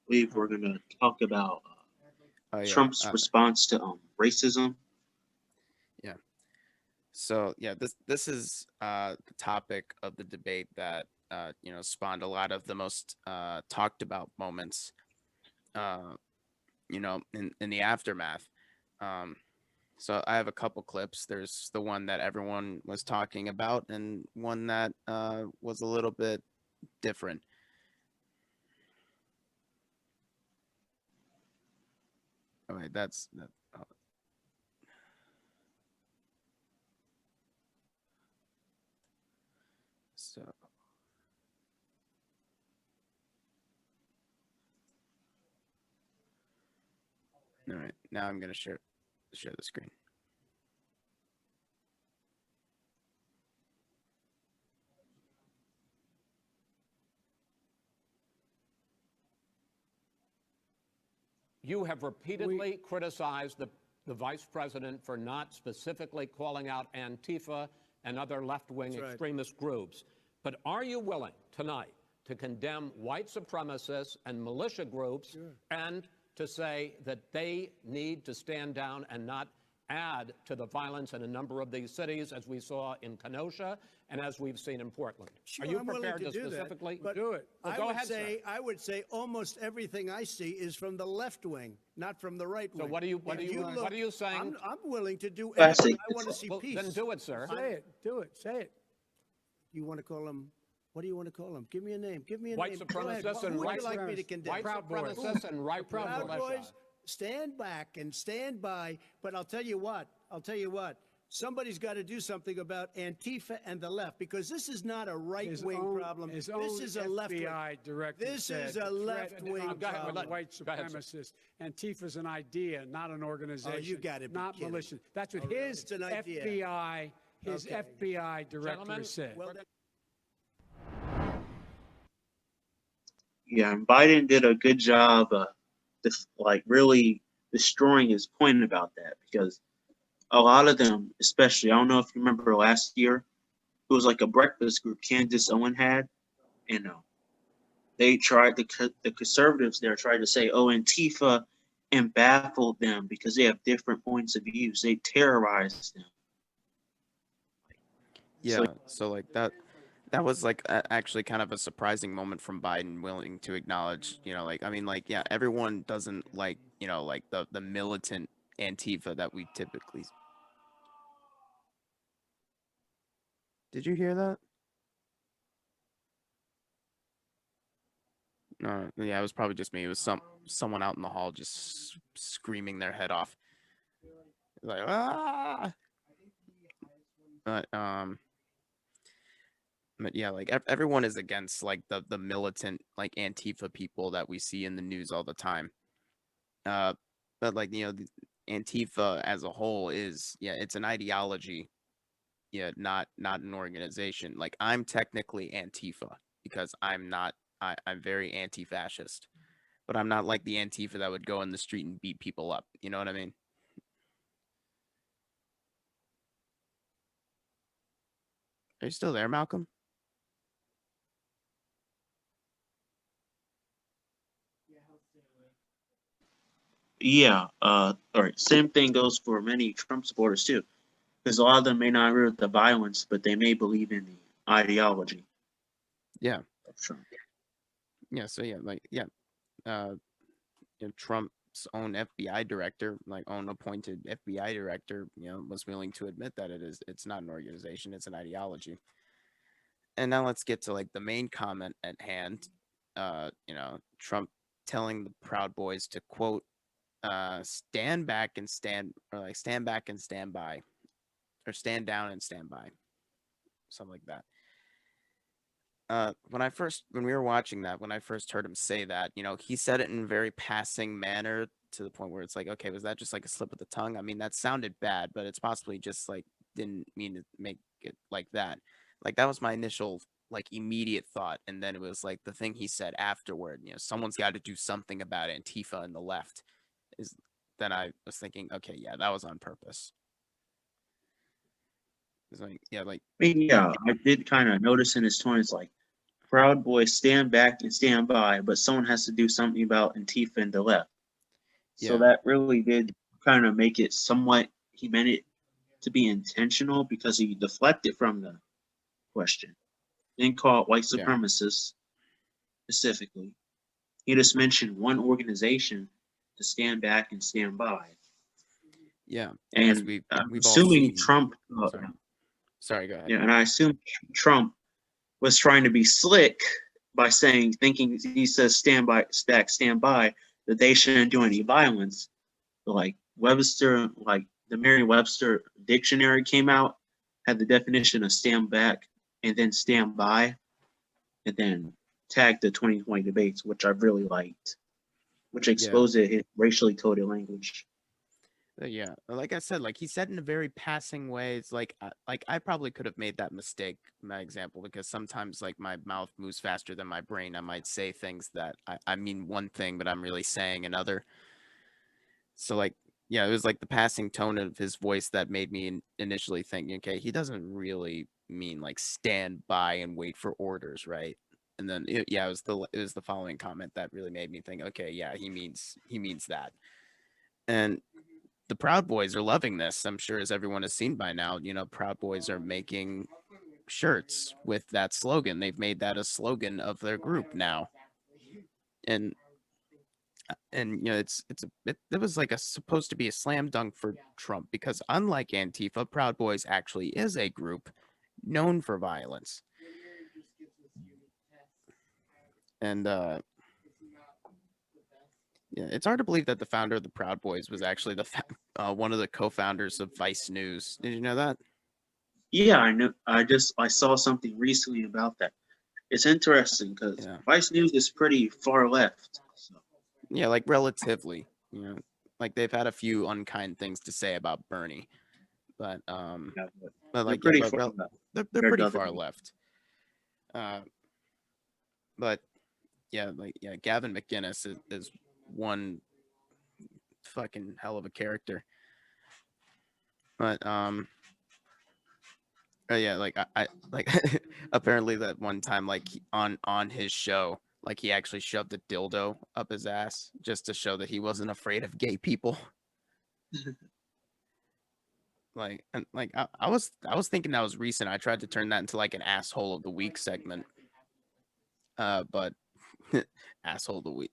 believe we're going to talk about Oh yeah, Trump's response to racism. yeah. So yeah, this is the topic of the debate that spawned a lot of the most talked about moments uh, in the aftermath. Um, so I have a couple clips. There's the one that everyone was talking about, and one that was a little bit different. Oh wait, that's that. Oh, so all right, now I'm gonna share the screen. You have repeatedly criticized the vice president for not specifically calling out Antifa and other left-wing extremist groups. But are you willing tonight to condemn white supremacists and militia groups and to say that they need to stand down and not add to the violence in a number of these cities, as we saw in Kenosha and as we've seen in Portland? Sure, Are you I'm willing prepared to to do specifically that, do it? Well, go ahead, sir. I would say almost everything I see is from the left wing, not from the right wing. So what are you saying? I'm willing to do That's anything. it. I want to see Well, peace. then do it, sir. Say it. Do it. Say it. You want to call him? What do you want to call him? Give me a name. Give me a White name. Go ahead. supremacists Who and would right you like me to condemn? White supremacists and right Proud militia. Boys, stand back and stand by. But I'll tell you what. Somebody's got to do something about Antifa and the left, because this is not a right-wing problem. His This is a left-wing. FBI director This said is a the threat left-wing from problem. white Go ahead, sir. supremacists. Antifa's an idea, not an organization. you gotta be not kidding. militia. That's what his It's an idea. FBI, Okay. FBI director Gentlemen, said. Well, then, Yeah, and Biden did a good job, really destroying his point about that, because a lot of them, especially, I don't know if you remember last year, it was like a breakfast group Candace Owen had, and they tried the conservatives there tried to say, "Oh, Antifa," and baffled them because they have different points of views. They terrorized them. So Yeah, so like that was like actually kind of a surprising moment from Biden willing to acknowledge, like I mean like yeah, everyone doesn't like, like the militant Antifa that we typically. Did you hear that? No, yeah, it was probably just me. It was someone out in the hall just screaming their head off. Like ah. But but yeah, like everyone is against like the militant like Antifa people that we see in the news all the time. Uh, but like the Antifa as a whole is it's an ideology, not an organization. Like I'm technically Antifa because I'm very anti-fascist, but I'm not like the Antifa that would go in the street and beat people up. You know what I mean? Are you still there, Malcolm? yeah, all right. Same thing goes for many Trump supporters too, because a lot of them may not agree with the violence, but they may believe in the ideology Yeah, of Trump. yeah. So yeah, like yeah, uh, Trump's own FBI director, like own appointed FBI director, was willing to admit that it's not an organization, it's an ideology. And now let's get to like the main comment at hand. Trump telling the Proud Boys to quote, stand back and stand back and stand by, or stand down and stand by, something like that. When we were watching that, when I first heard him say that, he said it in a very passing manner to the point where it's like, okay, was that just like a slip of the tongue? I mean, that sounded bad, but it's possibly just like didn't mean to make it like that. Like that was my initial like immediate thought, and then it was like the thing he said afterward. Someone's got to do something about Antifa and the left. Is then I was thinking, okay, yeah, that was on purpose. It's like, yeah, like I mean, yeah, I did kind of notice in his tone, it's like Proud Boys stand back and stand by, but someone has to do something about Antifa and the left. So Yeah. that really did kind of make it somewhat, he meant it to be intentional because he deflected from the question. Didn't call it white Yeah. supremacists specifically. He just mentioned one organization to stand back and stand by. Yeah. As And we've all assuming seen. Trump, Sorry, go ahead. yeah, and I assume Trump was trying to be slick by thinking he says stand by, stand by, that they shouldn't do any violence. But like Webster, like the Merriam-Webster dictionary came out, had the definition of stand back and then stand by, and then tagged the 2020 debates, which I really liked, which exposed his racially coded language. Yeah, like I said, like he said in a very passing way. It's like I probably could have made that mistake, my example, because sometimes like my mouth moves faster than my brain. I might say things that I mean one thing, but I'm really saying another. So like, yeah, it was like the passing tone of his voice that made me initially think, okay, he doesn't really mean like stand by and wait for orders, right? And then it was the following comment that really made me think, okay, yeah, he means that. And the Proud Boys are loving this. I'm sure, as everyone has seen by now, Proud Boys are making shirts with that slogan. They've made that a slogan of their group now. And it was like supposed to be a slam dunk for Trump, because unlike Antifa, Proud Boys actually is a group known for violence. And yeah, it's hard to believe that the founder of the Proud Boys was actually one of the co-founders of Vice News. Did you know that? Yeah, I know. I saw something recently about that. It's interesting because Vice News is pretty far left. So. Yeah, like relatively, like they've had a few unkind things to say about Bernie, but like they're pretty far left. They're pretty far left. But Gavin McInnes is one fucking hell of a character. But yeah, like I like apparently that one time, like on his show, like he actually shoved a dildo up his ass just to show that he wasn't afraid of gay people. I was thinking that was recent. I tried to turn that into like an asshole of the week segment. But asshole of the week.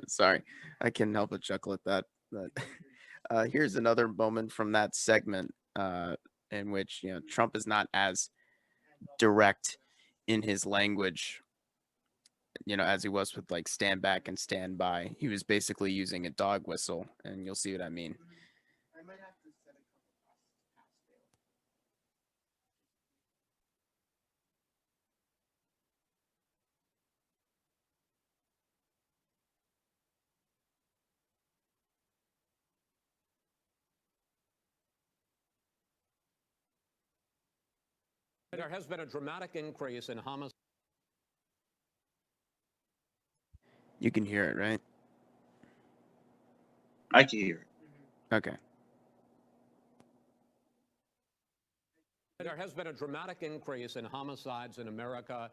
Sorry, I can't help but chuckle at that. But here's another moment from that segment in which Trump is not as direct in his language, as he was with like stand back and stand by. He was basically using a dog whistle, and you'll see what I mean. There has been a dramatic increase in homicide. You can hear it, right? I can hear it. Okay. There has been a dramatic increase in homicides in America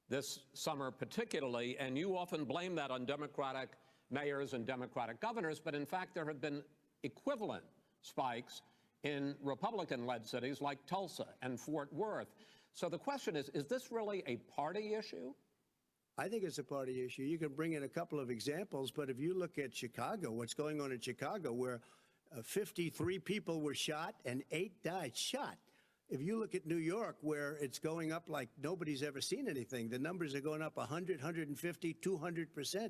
this summer particularly, and you often blame that on Democratic mayors and Democratic governors, but in fact there have been equivalent spikes in Republican-led cities like Tulsa and Fort Worth. So the question is this really a party issue? I think it's a party issue. You can bring in a couple of examples, but if you look at Chicago, what's going on in Chicago, where 53 people were shot and 8 died shot. If you look at New York, where it's going up like nobody's ever seen anything, the numbers are going up 100, 150, 200%.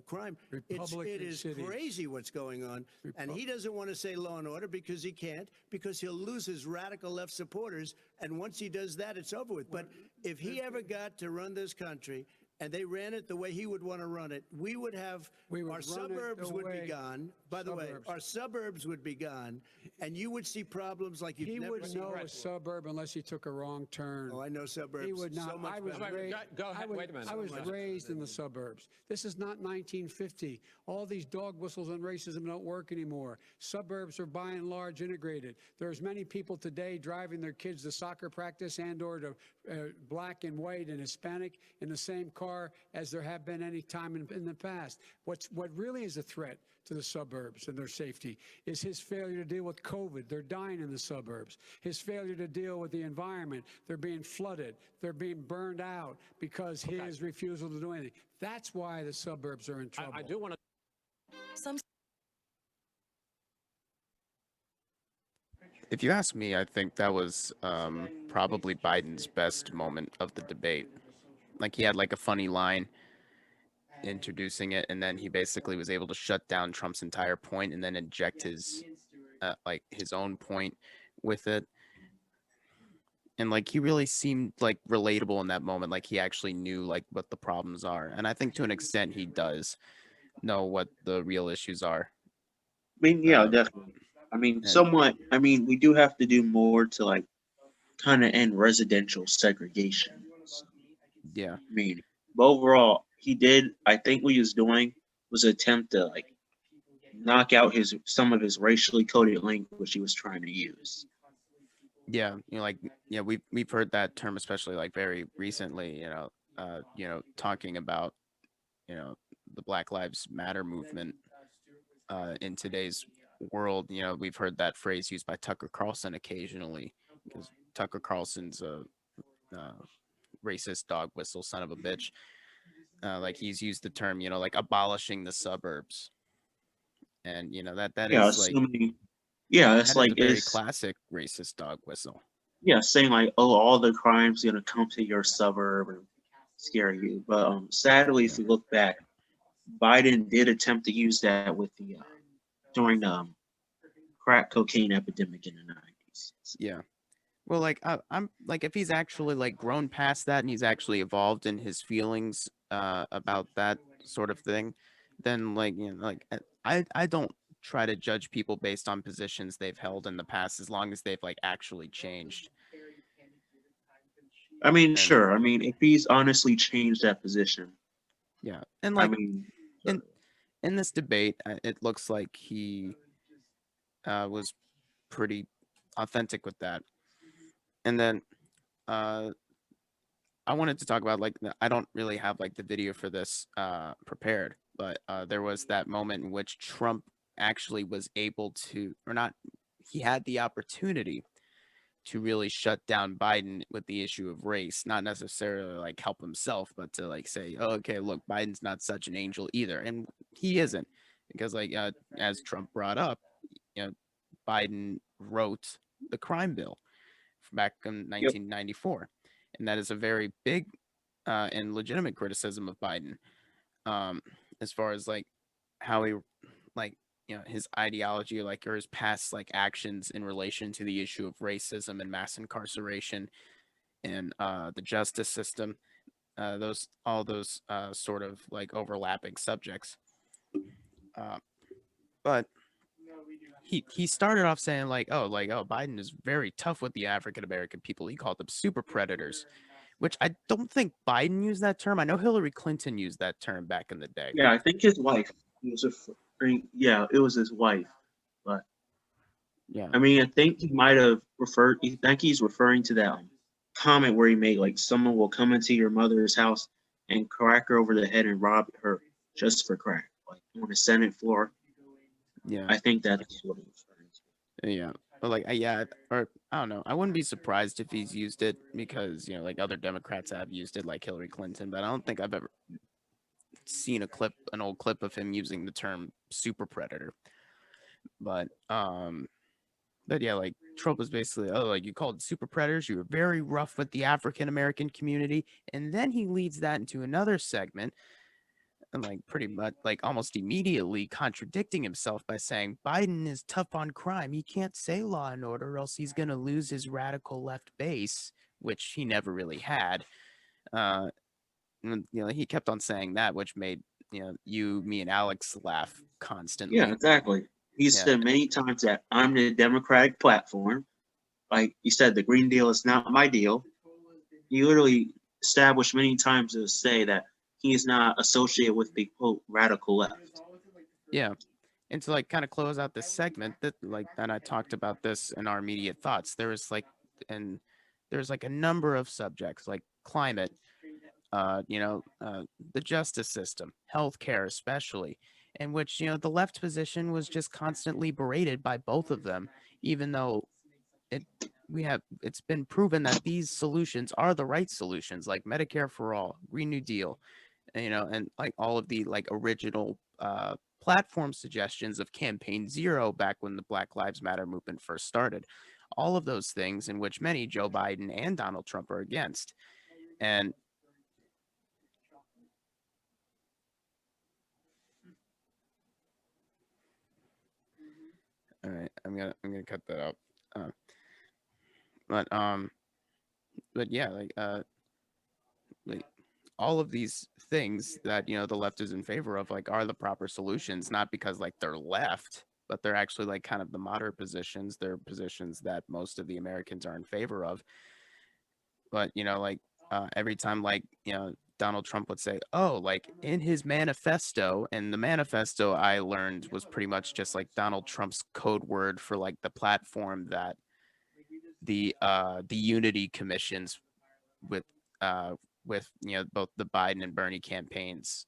Crime. It is crazy what's going on. And he doesn't want to say law and order because he can't, because he'll lose his radical left supporters. And once he does that, it's over with. But if he ever got to run this country, and they ran it the way he would want to run it, we would have We would our run it suburbs the would be way- gone. By the way, Suburbs. our suburbs would be gone, and you would see problems like you've He never wouldn't seen know a before. suburb unless he took a wrong turn. Oh, I know suburbs. He would not. So much I was better. raised. Go ahead. Wait a minute. I was So much raised in the suburbs. This is not 1950. All these dog whistles and racism don't work anymore. Suburbs are by and large integrated. There's many people today driving their kids to soccer practice and/or to black and white and Hispanic in the same car as there have been any time in the past. What really is a threat to the suburbs and their safety is his failure to deal with COVID. They're dying in the suburbs. His failure to deal with the environment. They're being flooded. They're being burned out because his refusal to do anything. That's why the suburbs are in trouble. I do want to. Some If you ask me, I think that was probably Biden's best moment of the debate. Like, he had like a funny line introducing it, and then he basically was able to shut down Trump's entire point and then inject his like his own point with it. And like, he really seemed like relatable in that moment. Like, he actually knew like what the problems are, and I think to an extent he does know what the real issues are. I mean, yeah, Um, definitely. I mean, and- somewhat. I mean, we do have to do more to like kind of end residential segregation. Yeah, I mean, but overall, he did. I think what he was doing was attempt to like knock out some of his racially coded language he was trying to use. yeah, like, yeah, we've heard that term, especially like very recently. Talking about the Black Lives Matter movement in today's world. We've heard that phrase used by Tucker Carlson occasionally, because Tucker Carlson's a racist dog whistle son of a bitch. Like, he's used the term, like abolishing the suburbs, and that Yeah, is like assuming. Yeah, that it's is like a very it's classic racist dog whistle. yeah, saying like, oh, all the crimes gonna come to your suburb and scare you. But sadly, if you look back, Biden did attempt to use that with the during the crack cocaine epidemic in the 90s. Yeah. Well, like, I'm like, if he's actually like grown past that and he's actually evolved in his feelings about that sort of thing, then like, like, I don't try to judge people based on positions they've held in the past, as long as they've like actually changed. I mean, And sure. I mean, if he's honestly changed that position, yeah, and I like, mean, in this debate, it looks like he was pretty authentic with that. And then I wanted to talk about, like, I don't really have like the video for this prepared, but there was that moment in which Trump actually was able to, or not, he had the opportunity to really shut down Biden with the issue of race, not necessarily like help himself, but to like say, oh, okay, look, Biden's not such an angel either. And he isn't, because like, as Trump brought up, Biden wrote the crime bill back in 1994. And that is a very big and legitimate criticism of Biden, as far as like how he, like, his ideology, like, or his past like actions in relation to the issue of racism and mass incarceration and the justice system, all those sort of like overlapping subjects. But he started off saying like, oh, Biden is very tough with the African American people. He called them super predators, which I don't think Biden used that term. I know Hillary Clinton used that term back in the day. yeah, I think his wife. He was yeah, it was his wife. But Yeah. I mean, I think he might have referred. I think he's referring to that comment where he made like, someone will come into your mother's house and crack her over the head and rob her just for crack, like on the Senate floor. Yeah. I think that's what he's referring to. Yeah. But like, yeah, or I don't know. I wouldn't be surprised if he's used it, because, like, other Democrats have used it, like Hillary Clinton, but I don't think I've ever seen an old clip of him using the term super predator. But yeah, like, Trump was basically, oh, like, you called super predators, you were very rough with the African American community. And then he leads that into another segment, and like pretty much like almost immediately contradicting himself by saying Biden is tough on crime. He can't say law and order, or else he's going to lose his radical left base, which he never really had. he kept on saying that, which made you, me, and Alex laugh constantly. Yeah, exactly. He said many times that I'm the Democratic platform. Like he said, the Green Deal is not my deal. He literally established many times to say that he is not associated with the quote radical left. Yeah. And to like kind of close out this segment, that like and I talked about this in our immediate thoughts. There's like a number of subjects like climate, the justice system, healthcare especially, in which the left position was just constantly berated by both of them, even though it's been proven that these solutions are the right solutions, like Medicare for all, Green New Deal, and like all of the like original platform suggestions of Campaign Zero back when the Black Lives Matter movement first started. All of those things in which many Joe Biden and Donald Trump are against. And all right, I'm gonna cut that out. But yeah, like all of these things that the left is in favor of like are the proper solutions, not because like they're left, but they're actually like kind of the moderate positions. They're positions that most of the Americans are in favor of. But every time like Donald Trump would say, oh, like in his manifesto, and the manifesto I learned was pretty much just like Donald Trump's code word for like the platform that the unity commissions with both the Biden and Bernie campaigns,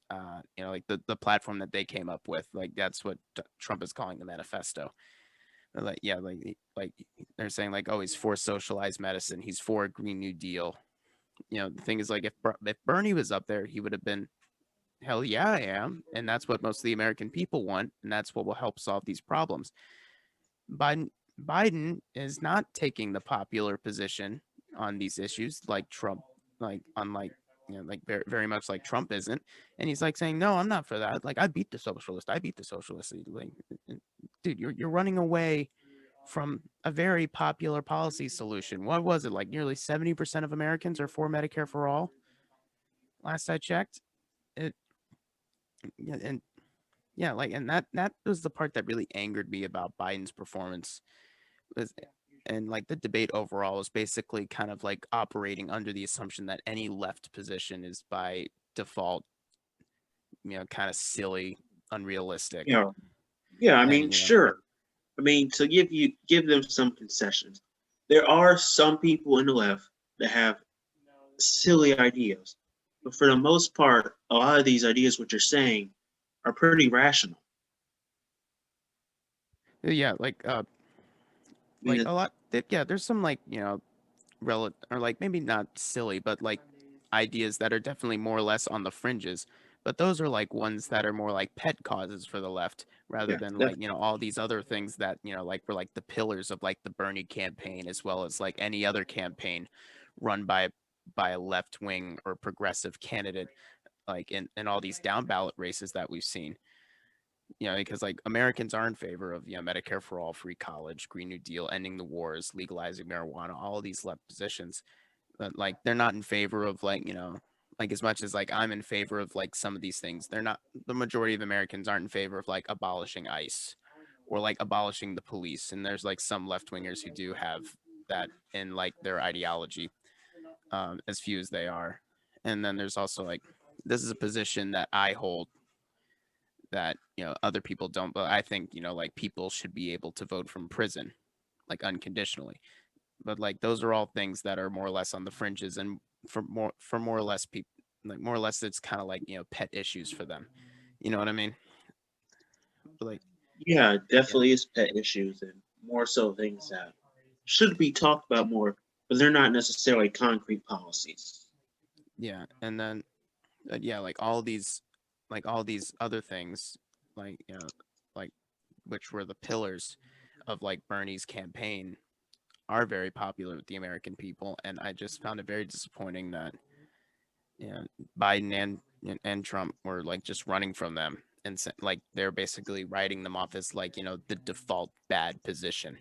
like the platform that they came up with, like that's what Trump is calling the manifesto. Like like they're saying like, oh, he's for socialized medicine, he's for a Green New Deal. The thing is like if Bernie was up there, he would have been, hell yeah, I am, and that's what most of the American people want, and that's what will help solve these problems. Biden is not taking the popular position on these issues like Trump, like unlike like very, very much like Trump isn't, and he's like saying, no, I'm not for that. Like I beat the socialist. Like, dude, you're running away from a very popular policy solution. What was it, like nearly 70% of Americans are for Medicare for all? Last I checked, it and yeah, like and that was the part that really angered me about Biden's performance. Was and like the debate overall was basically kind of like operating under the assumption that any left position is by default, kind of silly, unrealistic. Yeah, I And, mean, sure. I mean, to give them some concessions. There are some people in the left that have silly ideas, but for the most part, a lot of these ideas, what you're saying, are pretty rational. Yeah, like I mean, a lot. Yeah, there's some like relative or like maybe not silly, but like ideas that are definitely more or less on the fringes. But those are like ones that are more like pet causes for the left rather yeah, than like all these other things that like were like the pillars of like the Bernie campaign, as well as like any other campaign run by a left wing or progressive candidate, like in all these down ballot races that we've seen. Because like Americans are in favor of Medicare for all, free college, Green New Deal, ending the wars, legalizing marijuana, all of these left positions. But like they're not in favor of like like as much as like I'm in favor of like some of these things, they're not. The majority of Americans aren't in favor of like abolishing ICE or like abolishing the police. And there's like some left wingers who do have that in like their ideology, as few as they are. And then there's also like this is a position that I hold that other people don't, but I think like people should be able to vote from prison like unconditionally. But like those are all things that are more or less on the fringes, and for more or less people, like more or less it's kind of like pet issues for them, you know what I mean? But, like yeah, it definitely is pet issues and more so things that should be talked about more, but they're not necessarily concrete policies. yeah, and then yeah, like all these other things, like like which were the pillars of like Bernie's campaign, are very popular with the American people, and I just found it very disappointing that Biden and Trump were like just running from them, and like they're basically writing them off as like the default bad position.